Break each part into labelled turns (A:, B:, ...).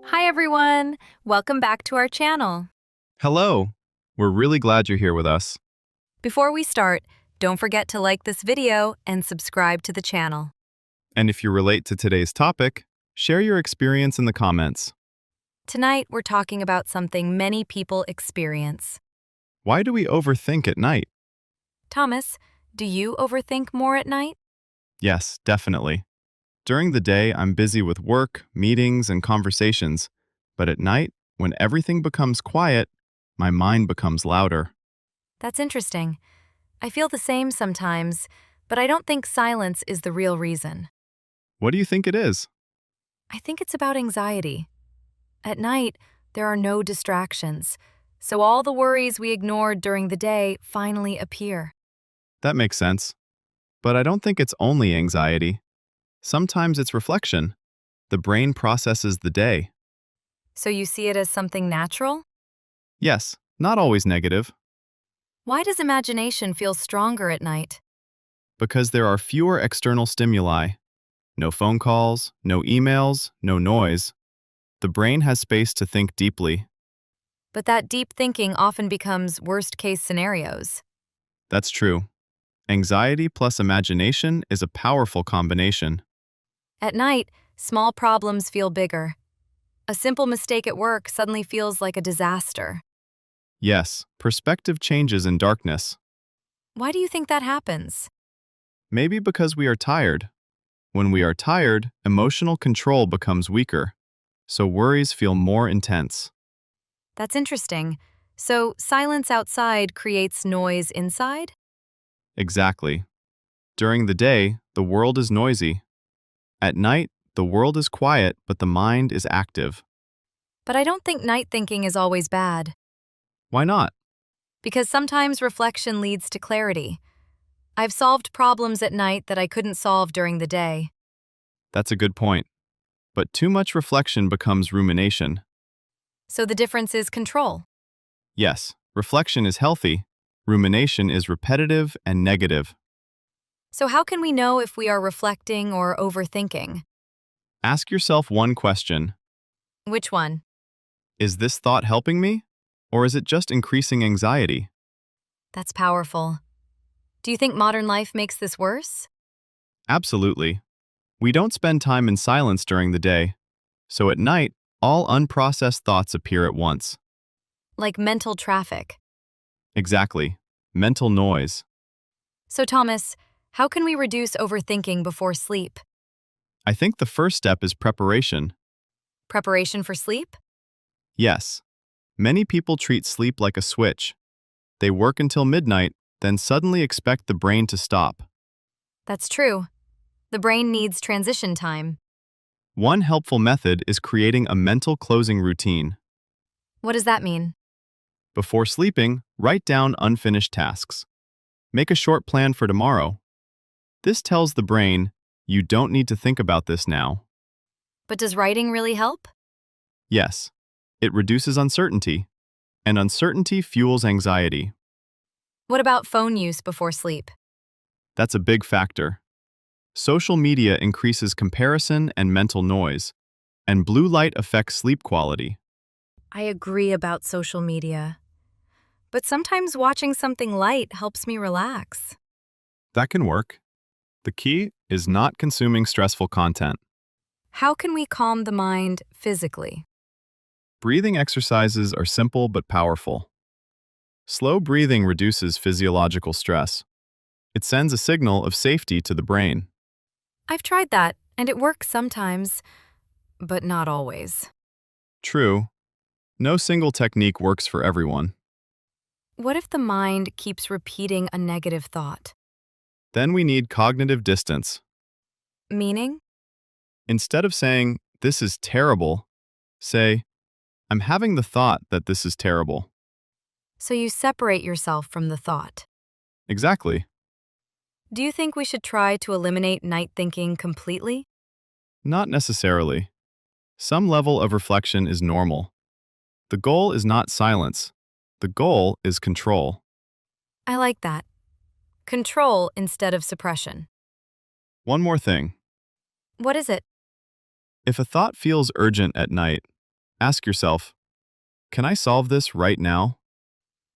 A: Hi everyone! Welcome back to our channel.
B: Hello! We're really glad you're here with us.
A: Before we start, don't forget to like this video and subscribe to the channel.
B: And if you relate to today's topic, share your experience in the comments.
A: Tonight, we're talking about something many people experience.
B: Why do we overthink at night?
A: Thomas, do you overthink more at night?
B: Yes, definitely. During the day, I'm busy with work, meetings, and conversations. But at night, when everything becomes quiet, my mind becomes louder.
A: That's interesting. I feel the same sometimes, but I don't think silence is the real reason.
B: What do you think it is?
A: I think it's about anxiety. At night, there are no distractions, so all the worries we ignored during the day finally appear.
B: That makes sense. But I don't think it's only anxiety. Sometimes it's reflection. The brain processes the day.
A: So you see it as something natural?
B: Yes, not always negative,
A: Why does imagination feel stronger at night?
B: because there are fewer external stimuli. No phone calls, no emails, no noise. The brain has space to think deeply.
A: But that deep thinking often becomes worst-case scenarios.
B: That's true. Anxiety plus imagination is a powerful combination.
A: At night, small problems feel bigger. A simple mistake at work suddenly feels like a disaster.
B: Yes, perspective changes in darkness.
A: Why do you think that happens?
B: Maybe because we are tired. When we are tired, emotional control becomes weaker, so worries feel more intense.
A: That's interesting. So silence outside creates noise inside?
B: Exactly. During the day, the world is noisy. At night, the world is quiet, but the mind is active.
A: But I don't think night thinking is always bad,
B: Why not?
A: because sometimes reflection leads to clarity. I've solved problems at night that I couldn't solve during the day.
B: That's a good point. But too much reflection becomes rumination.
A: So the difference is control.
B: Yes, reflection is healthy. Rumination is repetitive and negative.
A: So how can we know if we are reflecting or overthinking?
B: Ask yourself one question.
A: Which one?
B: Is this thought helping me? Or is it just increasing anxiety?
A: That's powerful. Do you think modern life makes this worse?
B: Absolutely. We don't spend time in silence during the day. So at night, all unprocessed thoughts appear at once.
A: Like mental traffic.
B: Exactly. Mental noise.
A: So Thomas, how can we reduce overthinking before sleep?
B: I think the first step is preparation.
A: Preparation for sleep?
B: Yes. Many people treat sleep like a switch. They work until midnight, then suddenly expect the brain to stop.
A: That's true. The brain needs transition time.
B: One helpful method is creating a mental closing routine.
A: What does that mean?
B: Before sleeping, write down unfinished tasks. Make a short plan for tomorrow. This tells the brain, you don't need to think about this now.
A: But does writing really help?
B: Yes, it reduces uncertainty, and uncertainty fuels anxiety.
A: What about phone use before sleep?
B: That's a big factor. Social media increases comparison and mental noise, and blue light affects sleep quality.
A: I agree about social media. But sometimes watching something light helps me relax.
B: That can work. The key is not consuming stressful content.
A: How can we calm the mind physically?
B: Breathing exercises are simple but powerful. Slow breathing reduces physiological stress. It sends a signal of safety to the brain.
A: I've tried that, and it works sometimes, but not always.
B: True, no single technique works for everyone.
A: What if the mind keeps repeating a negative thought?
B: Then we need cognitive distance.
A: Meaning?
B: Instead of saying, "This is terrible," say, "I'm having the thought that this is terrible."
A: So you separate yourself from the thought.
B: Exactly.
A: Do you think we should try to eliminate night thinking completely?
B: Not necessarily. Some level of reflection is normal. The goal is not silence. The goal is control.
A: I like that. Control instead of suppression.
B: One more thing.
A: What is it?
B: If a thought feels urgent at night, Ask yourself, can I solve this right now?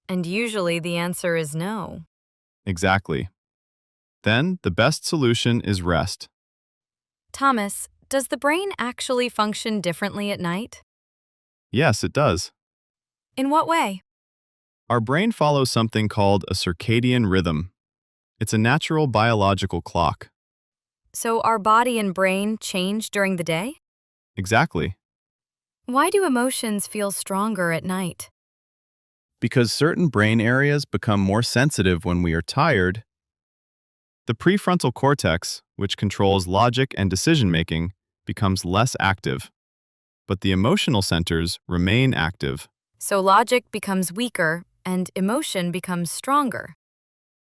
A: And usually the answer is no.
B: Exactly. Then the best solution is rest.
A: Thomas, does the brain actually function differently at night?
B: Yes, it does.
A: In what way?
B: Our brain follows something called a circadian rhythm. It's a natural biological clock.
A: So our body and brain change during the day?
B: Exactly.
A: Why do emotions feel stronger at night?
B: Because certain brain areas become more sensitive when we are tired. The prefrontal cortex, which controls logic and decision-making, becomes less active, but the emotional centers remain active.
A: So logic becomes weaker and emotion becomes stronger.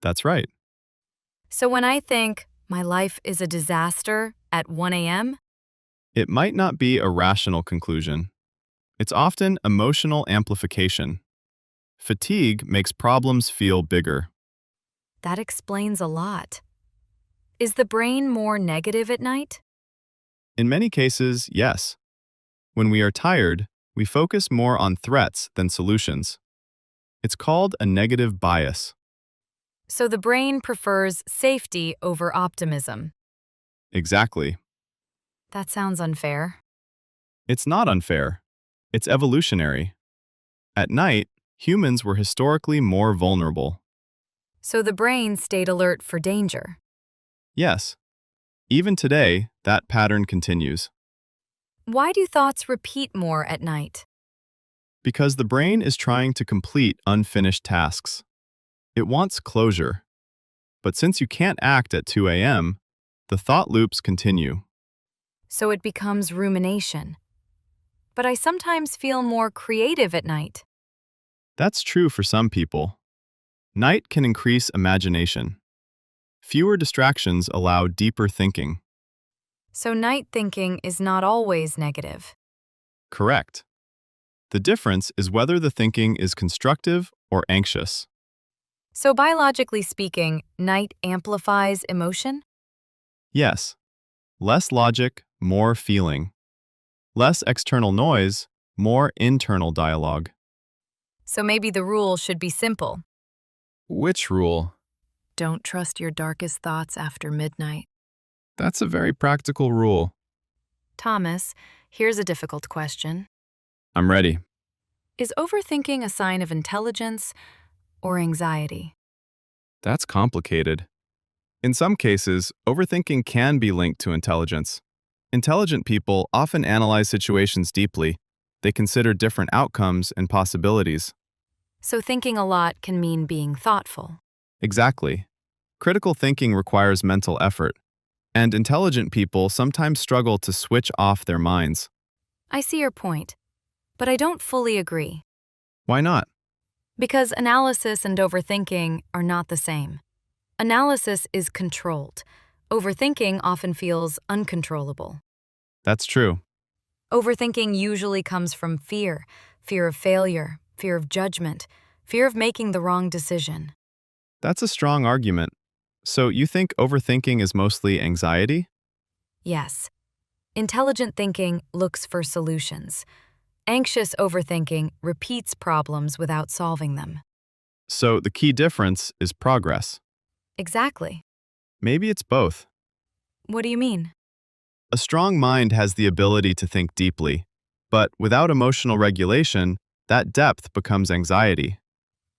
B: That's right.
A: So when I think my life is a disaster at 1 a.m.,
B: It might not be a rational conclusion. It's often emotional amplification. Fatigue makes problems feel bigger.
A: that explains a lot. Is the brain more negative at night?
B: In many cases, yes. When we are tired, we focus more on threats than solutions. It's called a negative bias.
A: So the brain prefers safety over optimism.
B: Exactly.
A: That sounds unfair.
B: It's not unfair. It's evolutionary. At night, humans were historically more vulnerable.
A: So the brain stayed alert for danger.
B: Yes. Even today, that pattern continues.
A: Why do thoughts repeat more at night?
B: Because the brain is trying to complete unfinished tasks. It wants closure. But since you can't act at 2 a.m., the thought loops continue.
A: So it becomes rumination. But I sometimes feel more creative at night.
B: That's true for some people. Night can increase imagination. Fewer distractions allow deeper thinking.
A: So night thinking is not always negative.
B: Correct. The difference is whether the thinking is constructive or anxious.
A: So biologically speaking, night amplifies emotion?
B: Yes. Less logic, more feeling. Less external noise, more internal dialogue.
A: So maybe the rule should be simple.
B: Which rule?
A: Don't trust your darkest thoughts after midnight.
B: That's a very practical rule.
A: Thomas, here's a difficult question.
B: I'm ready.
A: Is overthinking a sign of intelligence or anxiety?
B: That's complicated. In some cases, overthinking can be linked to intelligence. Intelligent people often analyze situations deeply. They consider different outcomes and possibilities.
A: So thinking a lot can mean being thoughtful.
B: Exactly. Critical thinking requires mental effort, and intelligent people sometimes struggle to switch off their minds.
A: I see your point, but I don't fully agree.
B: Why not?
A: Because analysis and overthinking are not the same. Analysis is controlled. Overthinking often feels uncontrollable.
B: That's true.
A: Overthinking usually comes from fear, fear of failure, fear of judgment, fear of making the wrong decision.
B: That's a strong argument. So you think overthinking is mostly anxiety?
A: Yes. Intelligent thinking looks for solutions. Anxious overthinking repeats problems without solving them.
B: So the key difference is progress.
A: Exactly.
B: Maybe it's both.
A: What do you mean?
B: A strong mind has the ability to think deeply, but without emotional regulation, that depth becomes anxiety.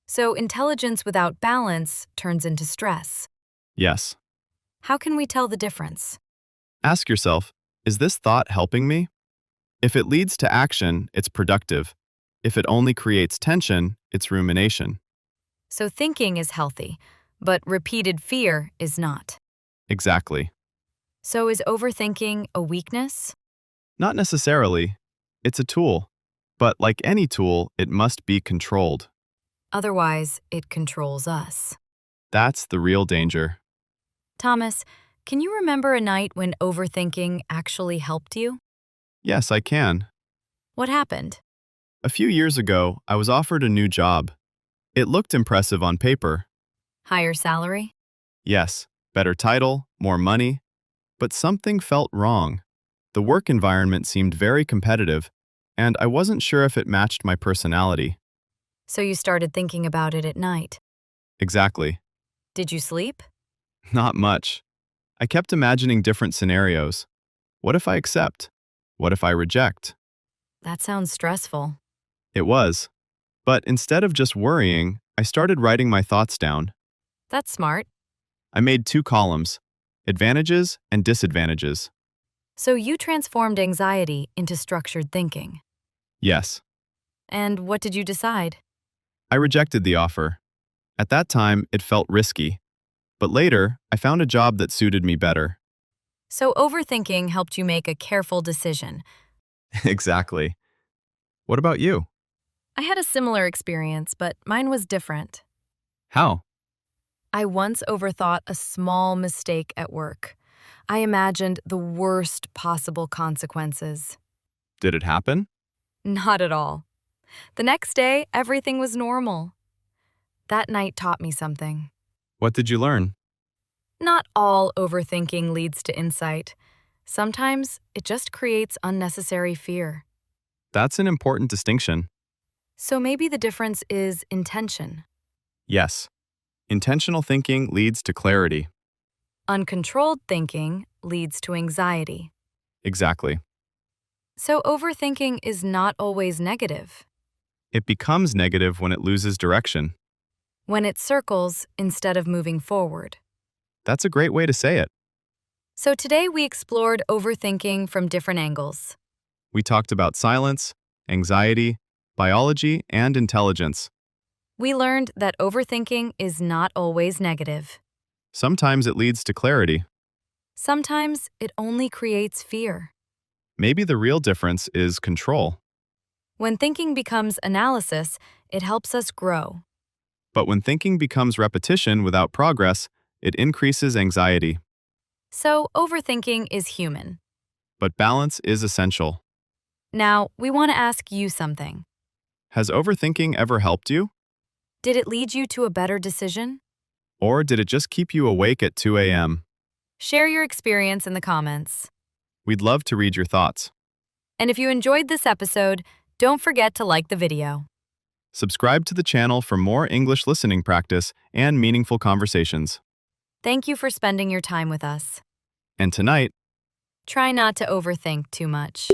A: So intelligence without balance turns into stress.
B: Yes.
A: How can we tell the difference?
B: Ask yourself, is this thought helping me? If it leads to action, it's productive. If it only creates tension, it's rumination.
A: So thinking is healthy, but repeated fear is not.
B: Exactly.
A: So is overthinking a weakness?
B: Not necessarily. It's a tool. But like any tool, it must be controlled.
A: Otherwise, it controls us.
B: That's the real danger.
A: Thomas, can you remember a night when overthinking actually helped you?
B: Yes, I can.
A: What happened?
B: A few years ago, I was offered a new job. It looked impressive on paper.
A: Higher salary?
B: Yes, better title, more money. But something felt wrong. The work environment seemed very competitive, and I wasn't sure if it matched my personality.
A: So you started thinking about it at night.
B: Exactly.
A: Did you sleep?
B: Not much. I kept imagining different scenarios. What if I accept? What if I reject?
A: That sounds stressful.
B: It was. But instead of just worrying, I started writing my thoughts down.
A: That's smart.
B: I made 2 columns, advantages and disadvantages.
A: So you transformed anxiety into structured thinking.
B: Yes,
A: And what did you decide?
B: I rejected the offer. At that time, it felt risky. But later, I found a job that suited me better.
A: So overthinking helped you make a careful decision.
B: Exactly. What about you?
A: I had a similar experience, but mine was different.
B: How?
A: I once overthought a small mistake at work. I imagined the worst possible consequences.
B: Did it happen?
A: Not at all. The next day, everything was normal. That night taught me something.
B: What did you learn?
A: Not all overthinking leads to insight. Sometimes it just creates unnecessary fear.
B: That's an important distinction.
A: So maybe the difference is intention.
B: Yes. Intentional thinking leads to clarity.
A: Uncontrolled thinking leads to anxiety.
B: Exactly.
A: So overthinking is not always negative.
B: It becomes negative when it loses direction.
A: When it circles instead of moving forward.
B: That's a great way to say it.
A: So today we explored overthinking from different angles.
B: We talked about silence, anxiety, biology, and intelligence.
A: We learned that overthinking is not always negative.
B: Sometimes it leads to clarity.
A: Sometimes it only creates fear.
B: Maybe the real difference is control.
A: When thinking becomes analysis, it helps us grow.
B: But when thinking becomes repetition without progress, it increases anxiety.
A: So overthinking is human.
B: But balance is essential.
A: Now, we want to ask you something.
B: Has overthinking ever helped you?
A: Did it lead you to a better decision?
B: Or did it just keep you awake at 2 a.m.?
A: Share your experience in the comments.
B: We'd love to read your thoughts.
A: And if you enjoyed this episode, don't forget to like the video.
B: Subscribe to the channel for more English listening practice and meaningful conversations.
A: Thank you for spending your time with us.
B: And tonight,
A: Try not to overthink too much.